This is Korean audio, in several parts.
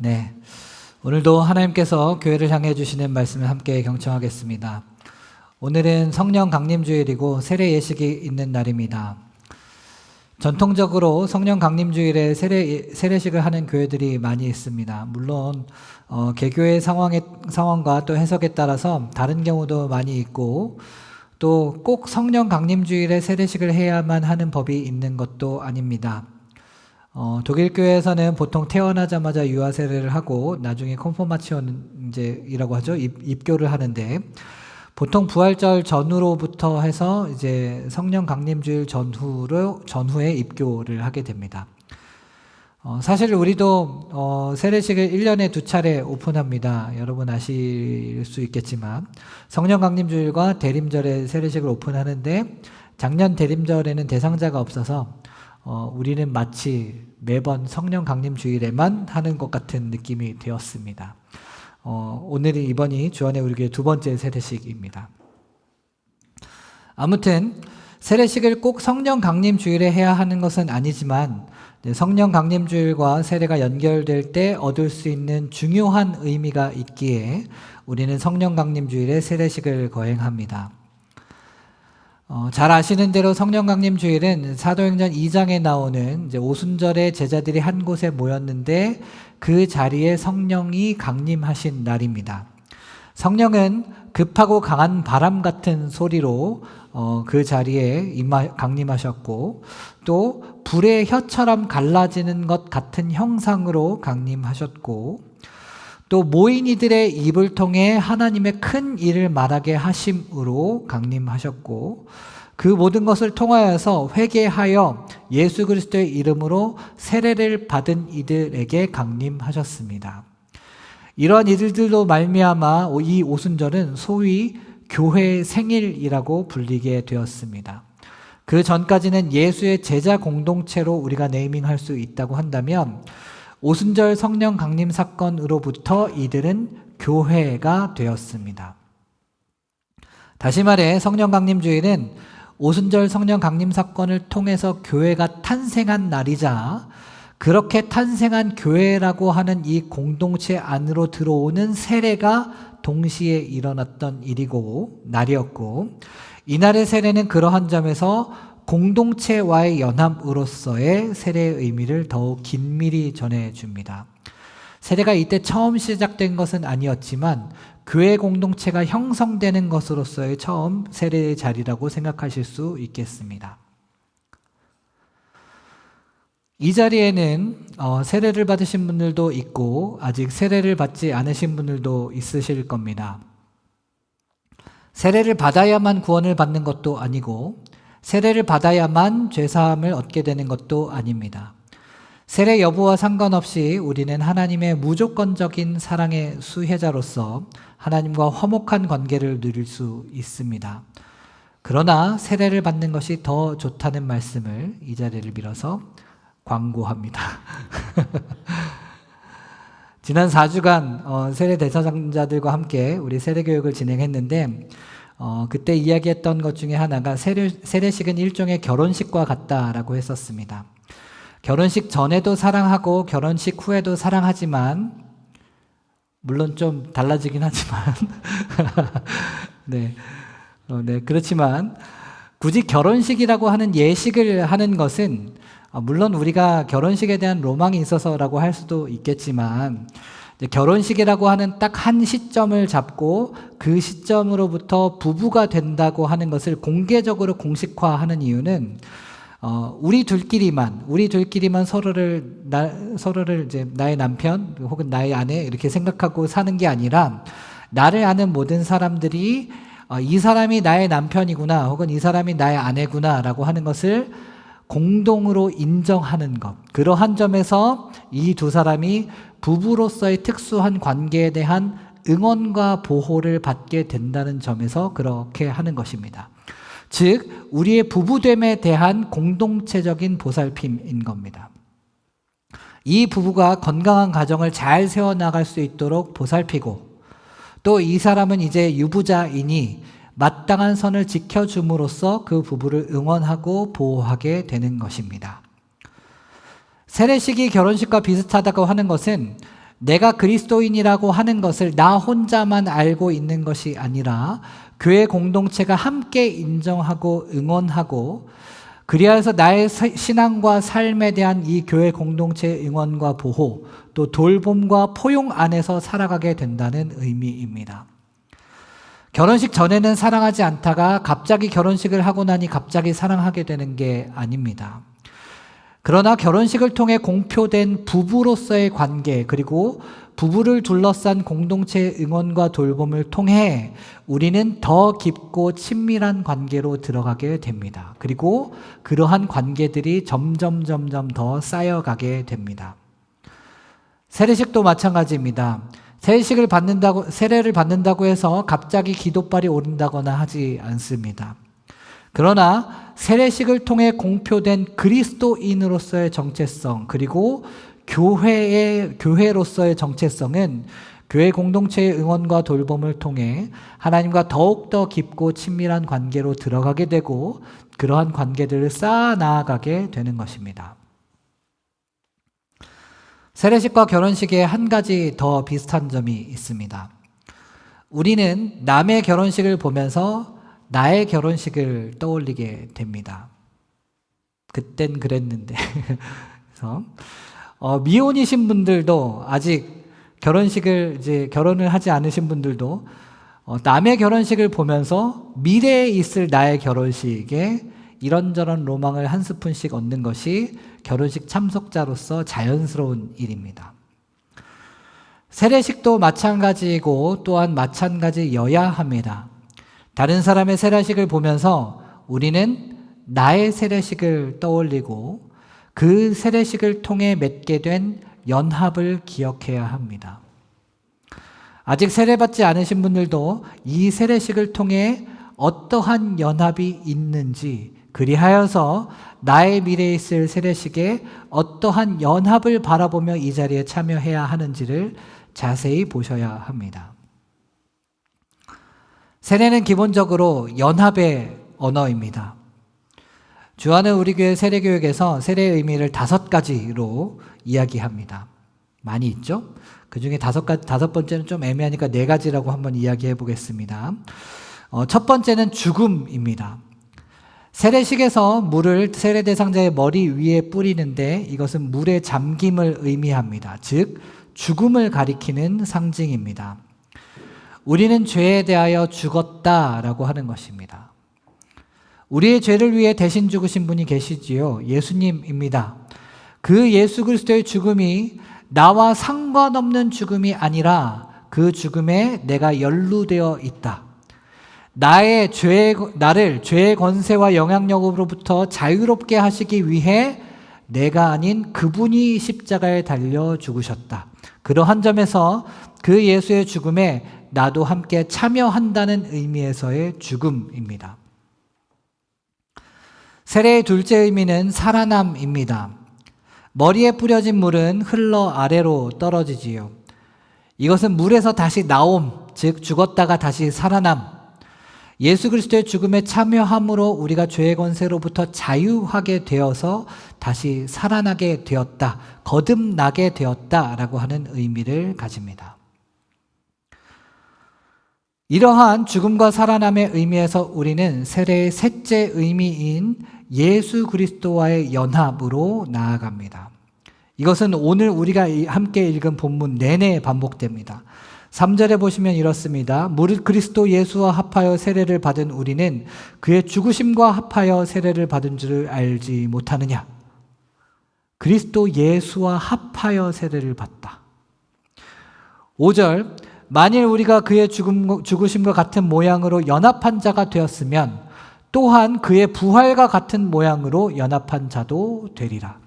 네, 오늘도 하나님께서 교회를 향해 주시는 말씀을 함께 경청하겠습니다. 오늘은 성령 강림주일이고 세례 예식이 있는 날입니다. 전통적으로 성령 강림주일에 세례식을 하는 교회들이 많이 있습니다. 물론 개교의 상황과 또 해석에 따라서 다른 경우도 많이 있고, 또 꼭 성령 강림주일에 세례식을 해야만 하는 법이 있는 것도 아닙니다. 독일 교회에서는 보통 태어나자마자 유아 세례를 하고 나중에 컨포마치온이라고 하죠. 입교를 하는데, 보통 부활절 전후로부터 해서 이제 성령 강림주일 전후에 입교를 하게 됩니다. 사실 우리도 세례식을 1년에 2차례 오픈합니다. 여러분 아실 수 있겠지만 성령 강림주일과 대림절에 세례식을 오픈하는데, 작년 대림절에는 대상자가 없어서 우리는 마치 매번 성령 강림주일에만 하는 것 같은 느낌이 되었습니다. 이번이 주안의 우리 교회 2번째 세례식입니다. 아무튼 세례식을 꼭 성령 강림주일에 해야 하는 것은 아니지만, 성령 강림주일과 세례가 연결될 때 얻을 수 있는 중요한 의미가 있기에 우리는 성령 강림주일에 세례식을 거행합니다. 잘 아시는 대로 성령 강림주일은 사도행전 2장에 나오는 이제 오순절에 제자들이 한 곳에 모였는데 그 자리에 성령이 강림하신 날입니다. 성령은 급하고 강한 바람 같은 소리로 그 자리에 강림하셨고, 또 불의 혀처럼 갈라지는 것 같은 형상으로 강림하셨고, 또 모인 이들의 입을 통해 하나님의 큰 일을 말하게 하심으로 강림하셨고, 그 모든 것을 통하여서 회개하여 예수 그리스도의 이름으로 세례를 받은 이들에게 강림하셨습니다. 이러한 이들들로 말미암아 이 오순절은 소위 교회의 생일이라고 불리게 되었습니다. 그 전까지는 예수의 제자 공동체로 우리가 네이밍할 수 있다고 한다면, 오순절 성령 강림 사건으로부터 이들은 교회가 되었습니다. 다시 말해 성령 강림 주일은 오순절 성령 강림 사건을 통해서 교회가 탄생한 날이자, 그렇게 탄생한 교회라고 하는 이 공동체 안으로 들어오는 세례가 동시에 일어났던 날이었고, 이날의 세례는 그러한 점에서 공동체와의 연합으로서의 세례의 의미를 더욱 긴밀히 전해줍니다. 세례가 이때 처음 시작된 것은 아니었지만 교회 공동체가 형성되는 것으로서의 처음 세례의 자리라고 생각하실 수 있겠습니다. 이 자리에는 세례를 받으신 분들도 있고 아직 세례를 받지 않으신 분들도 있으실 겁니다. 세례를 받아야만 구원을 받는 것도 아니고, 세례를 받아야만 죄사함을 얻게 되는 것도 아닙니다. 세례 여부와 상관없이 우리는 하나님의 무조건적인 사랑의 수혜자로서 하나님과 화목한 관계를 누릴 수 있습니다. 그러나 세례를 받는 것이 더 좋다는 말씀을 이 자리를 빌어서 광고합니다. 지난 4주간 세례 대상자들과 함께 우리 세례 교육을 진행했는데, 그때 이야기했던 것 중에 하나가 세례식은 일종의 결혼식과 같다라고 했었습니다. 결혼식 전에도 사랑하고 결혼식 후에도 사랑하지만, 물론 좀 달라지긴 하지만 네, 그렇지만 굳이 결혼식이라고 하는 예식을 하는 것은, 물론 우리가 결혼식에 대한 로망이 있어서라고 할 수도 있겠지만, 결혼식이라고 하는 딱 한 시점을 잡고 그 시점으로부터 부부가 된다고 하는 것을 공개적으로 공식화하는 이유는, 우리 둘끼리만 서로를 이제 나의 남편 혹은 나의 아내 이렇게 생각하고 사는 게 아니라, 나를 아는 모든 사람들이 이 사람이 나의 남편이구나 혹은 이 사람이 나의 아내구나라고 하는 것을 공동으로 인정하는 것, 그러한 점에서 이 두 사람이 부부로서의 특수한 관계에 대한 응원과 보호를 받게 된다는 점에서 그렇게 하는 것입니다. 즉, 우리의 부부됨에 대한 공동체적인 보살핌인 겁니다. 이 부부가 건강한 가정을 잘 세워나갈 수 있도록 보살피고, 또 이 사람은 이제 유부자이니 마땅한 선을 지켜줌으로써 그 부부를 응원하고 보호하게 되는 것입니다. 세례식이 결혼식과 비슷하다고 하는 것은 내가 그리스도인이라고 하는 것을 나 혼자만 알고 있는 것이 아니라 교회 공동체가 함께 인정하고 응원하고, 그리하여서 나의 신앙과 삶에 대한 이 교회 공동체의 응원과 보호, 또 돌봄과 포용 안에서 살아가게 된다는 의미입니다. 결혼식 전에는 사랑하지 않다가 갑자기 결혼식을 하고 나니 갑자기 사랑하게 되는 게 아닙니다. 그러나 결혼식을 통해 공표된 부부로서의 관계, 그리고 부부를 둘러싼 공동체의 응원과 돌봄을 통해 우리는 더 깊고 친밀한 관계로 들어가게 됩니다. 그리고 그러한 관계들이 점점 더 쌓여가게 됩니다. 세례식도 마찬가지입니다. 세례를 받는다고 해서 갑자기 기도발이 오른다거나 하지 않습니다. 그러나 세례식을 통해 공표된 그리스도인으로서의 정체성, 그리고 교회로서의 정체성은 교회 공동체의 응원과 돌봄을 통해 하나님과 더욱더 깊고 친밀한 관계로 들어가게 되고, 그러한 관계들을 쌓아 나아가게 되는 것입니다. 세례식과 결혼식에 한 가지 더 비슷한 점이 있습니다. 우리는 남의 결혼식을 보면서 나의 결혼식을 떠올리게 됩니다. 그땐 그랬는데. 그래서 미혼이신 분들도, 아직 결혼을 하지 않으신 분들도 남의 결혼식을 보면서 미래에 있을 나의 결혼식에 이런저런 로망을 한 스푼씩 얻는 것이 결혼식 참석자로서 자연스러운 일입니다. 세례식도 마찬가지이고 또한 마찬가지여야 합니다. 다른 사람의 세례식을 보면서 우리는 나의 세례식을 떠올리고 그 세례식을 통해 맺게 된 연합을 기억해야 합니다. 아직 세례받지 않으신 분들도 이 세례식을 통해 어떠한 연합이 있는지, 그리하여서 나의 미래에 있을 세례식에 어떠한 연합을 바라보며 이 자리에 참여해야 하는지를 자세히 보셔야 합니다. 세례는 기본적으로 연합의 언어입니다. 주하는 우리 교회 세례교육에서 세례의 의미를 5가지로 이야기합니다. 많이 있죠? 그 중에 5번째는 좀 애매하니까 4가지라고 한번 이야기해 보겠습니다. 첫 번째는 죽음입니다. 세례식에서 물을 세례 대상자의 머리 위에 뿌리는데 이것은 물의 잠김을 의미합니다. 즉 죽음을 가리키는 상징입니다. 우리는 죄에 대하여 죽었다라고 하는 것입니다. 우리의 죄를 위해 대신 죽으신 분이 계시지요. 예수님입니다. 그 예수 그리스도의 죽음이 나와 상관없는 죽음이 아니라 그 죽음에 내가 연루되어 있다. 나를 죄의 권세와 영향력으로부터 자유롭게 하시기 위해 내가 아닌 그분이 십자가에 달려 죽으셨다. 그러한 점에서 그 예수의 죽음에 나도 함께 참여한다는 의미에서의 죽음입니다. 세례의 둘째 의미는 살아남입니다. 머리에 뿌려진 물은 흘러 아래로 떨어지지요. 이것은 물에서 다시 나옴, 즉 죽었다가 다시 살아남. 예수 그리스도의 죽음에 참여함으로 우리가 죄의 권세로부터 자유하게 되어서 다시 살아나게 되었다, 거듭나게 되었다라고 하는 의미를 가집니다. 이러한 죽음과 살아남의 의미에서 우리는 세례의 셋째 의미인 예수 그리스도와의 연합으로 나아갑니다. 이것은 오늘 우리가 함께 읽은 본문 내내 반복됩니다. 3절에 보시면 이렇습니다. 무릇 그리스도 예수와 합하여 세례를 받은 우리는 그의 죽으심과 합하여 세례를 받은 줄을 알지 못하느냐. 그리스도 예수와 합하여 세례를 받다. 5절, 만일 우리가 그의 죽으심과 같은 모양으로 연합한 자가 되었으면 또한 그의 부활과 같은 모양으로 연합한 자도 되리라.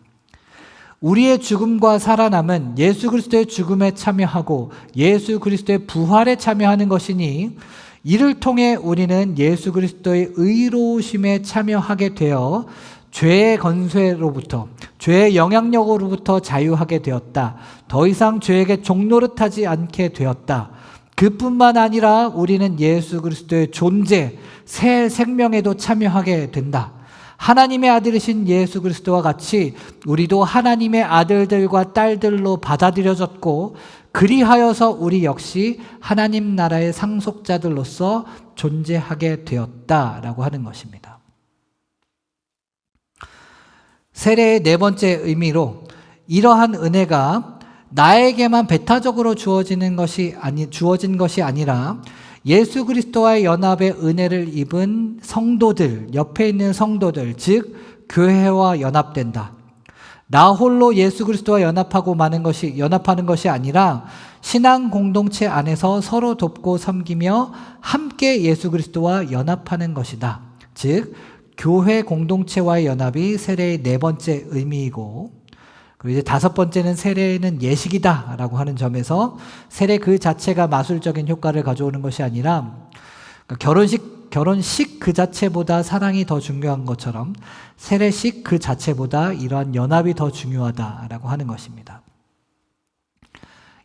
우리의 죽음과 살아남은 예수 그리스도의 죽음에 참여하고 예수 그리스도의 부활에 참여하는 것이니, 이를 통해 우리는 예수 그리스도의 의로우심에 참여하게 되어 죄의 권세로부터, 죄의 영향력으로부터 자유하게 되었다. 더 이상 죄에게 종노릇하지 않게 되었다. 그뿐만 아니라 우리는 예수 그리스도의 존재, 새 생명에도 참여하게 된다. 하나님의 아들이신 예수 그리스도와 같이 우리도 하나님의 아들들과 딸들로 받아들여졌고, 그리하여서 우리 역시 하나님 나라의 상속자들로서 존재하게 되었다라고 하는 것입니다. 세례의 네 번째 의미로, 이러한 은혜가 나에게만 배타적으로 주어진 것이 아니라 예수 그리스도와의 연합의 은혜를 입은 성도들, 옆에 있는 성도들, 즉 교회와 연합된다. 나 홀로 예수 그리스도와 연합하는 것이 아니라 신앙 공동체 안에서 서로 돕고 섬기며 함께 예수 그리스도와 연합하는 것이다. 즉 교회 공동체와의 연합이 세례의 네 번째 의미이고, 그리고 이제 다섯 번째는 세례는 예식이다라고 하는 점에서 세례 그 자체가 마술적인 효과를 가져오는 것이 아니라, 결혼식 그 자체보다 사랑이 더 중요한 것처럼 세례식 그 자체보다 이러한 연합이 더 중요하다라고 하는 것입니다.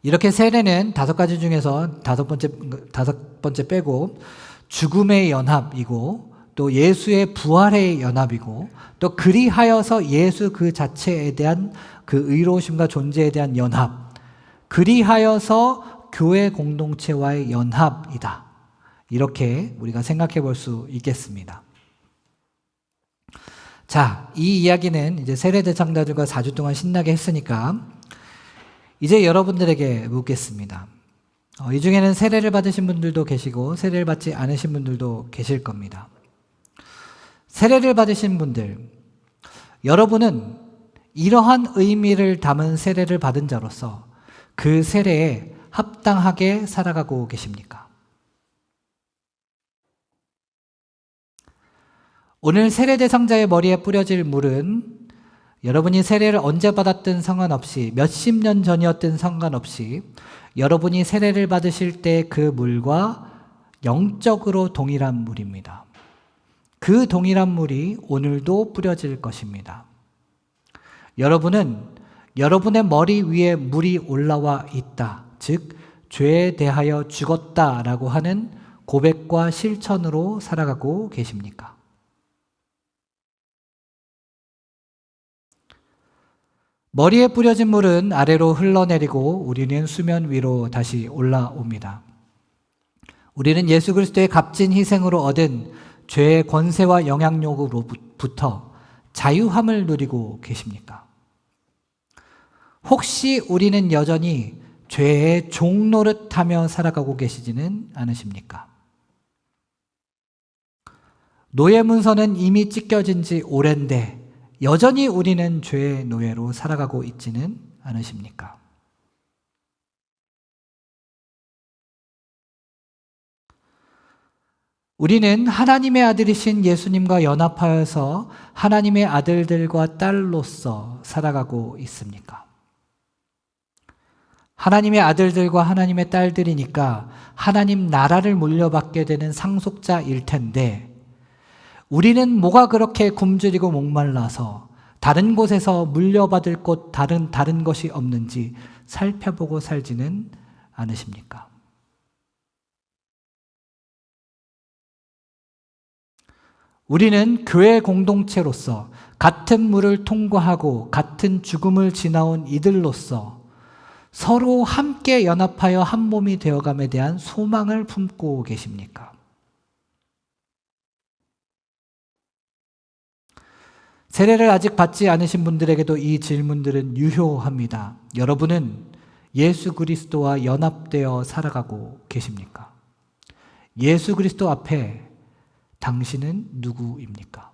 이렇게 세례는 다섯 가지 중에서 다섯 번째 빼고 죽음의 연합이고, 또 예수의 부활의 연합이고, 또 그리하여서 예수 그 자체에 대한 그 의로우심과 존재에 대한 연합, 그리하여서 교회 공동체와의 연합이다. 이렇게 우리가 생각해 볼 수 있겠습니다. 자, 이 이야기는 이제 세례 대상자들과 4주 동안 신나게 했으니까 이제 여러분들에게 묻겠습니다. 이 중에는 세례를 받으신 분들도 계시고 세례를 받지 않으신 분들도 계실 겁니다. 세례를 받으신 분들, 여러분은 이러한 의미를 담은 세례를 받은 자로서 그 세례에 합당하게 살아가고 계십니까? 오늘 세례 대상자의 머리에 뿌려질 물은 여러분이 세례를 언제 받았든 상관없이, 몇십 년 전이었든 상관없이 여러분이 세례를 받으실 때 그 물과 영적으로 동일한 물입니다. 그 동일한 물이 오늘도 뿌려질 것입니다. 여러분은 여러분의 머리 위에 물이 올라와 있다. 즉, 죄에 대하여 죽었다라고 하는 고백과 실천으로 살아가고 계십니까? 머리에 뿌려진 물은 아래로 흘러내리고 우리는 수면 위로 다시 올라옵니다. 우리는 예수 그리스도의 값진 희생으로 얻은 죄의 권세와 영향력으로부터 자유함을 누리고 계십니까? 혹시 우리는 여전히 죄의 종 노릇하며 살아가고 계시지는 않으십니까? 노예 문서는 이미 찢겨진 지 오랜데 여전히 우리는 죄의 노예로 살아가고 있지는 않으십니까? 우리는 하나님의 아들이신 예수님과 연합하여서 하나님의 아들들과 딸로서 살아가고 있습니까? 하나님의 아들들과 하나님의 딸들이니까 하나님 나라를 물려받게 되는 상속자일 텐데, 우리는 뭐가 그렇게 굶주리고 목말라서 다른 곳에서 물려받을 곳 다른 것이 없는지 살펴보고 살지는 않으십니까? 우리는 교회 공동체로서 같은 물을 통과하고 같은 죽음을 지나온 이들로서 서로 함께 연합하여 한 몸이 되어감에 대한 소망을 품고 계십니까? 세례를 아직 받지 않으신 분들에게도 이 질문들은 유효합니다. 여러분은 예수 그리스도와 연합되어 살아가고 계십니까? 예수 그리스도 앞에 당신은 누구입니까?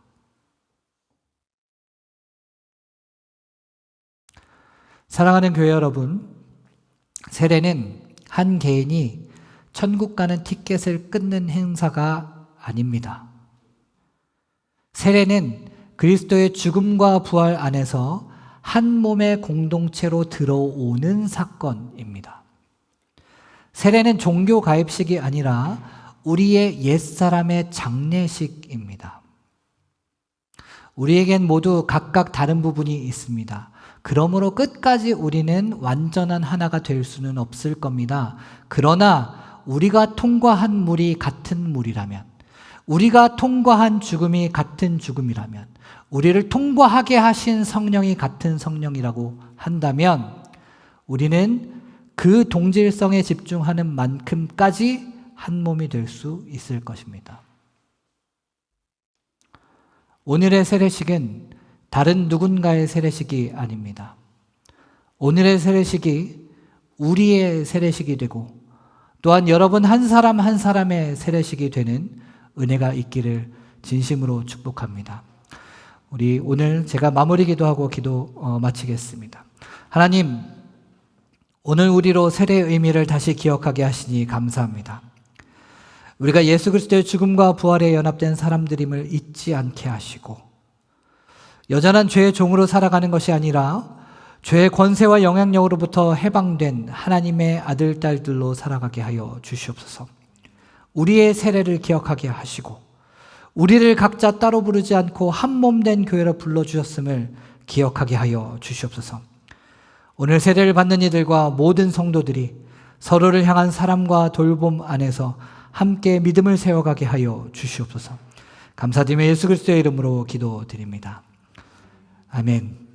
사랑하는 교회 여러분, 세례는 한 개인이 천국 가는 티켓을 끊는 행사가 아닙니다. 세례는 그리스도의 죽음과 부활 안에서 한 몸의 공동체로 들어오는 사건입니다. 세례는 종교 가입식이 아니라 우리의 옛사람의 장례식입니다. 우리에겐 모두 각각 다른 부분이 있습니다. 그러므로 끝까지 우리는 완전한 하나가 될 수는 없을 겁니다. 그러나 우리가 통과한 물이 같은 물이라면, 우리가 통과한 죽음이 같은 죽음이라면, 우리를 통과하게 하신 성령이 같은 성령이라고 한다면 우리는 그 동질성에 집중하는 만큼까지 한 몸이 될 수 있을 것입니다. 오늘의 세례식은 다른 누군가의 세례식이 아닙니다. 오늘의 세례식이 우리의 세례식이 되고 또한 여러분 한 사람 한 사람의 세례식이 되는 은혜가 있기를 진심으로 축복합니다. 우리 오늘 제가 마무리 기도하고 마치겠습니다. 하나님, 오늘 우리로 세례의 의미를 다시 기억하게 하시니 감사합니다. 우리가 예수 그리스도의 죽음과 부활에 연합된 사람들임을 잊지 않게 하시고 여전한 죄의 종으로 살아가는 것이 아니라 죄의 권세와 영향력으로부터 해방된 하나님의 아들, 딸들로 살아가게 하여 주시옵소서. 우리의 세례를 기억하게 하시고 우리를 각자 따로 부르지 않고 한 몸 된 교회로 불러주셨음을 기억하게 하여 주시옵소서. 오늘 세례를 받는 이들과 모든 성도들이 서로를 향한 사랑과 돌봄 안에서 함께 믿음을 세워가게 하여 주시옵소서. 감사드리며 예수 그리스도의 이름으로 기도드립니다. 아멘.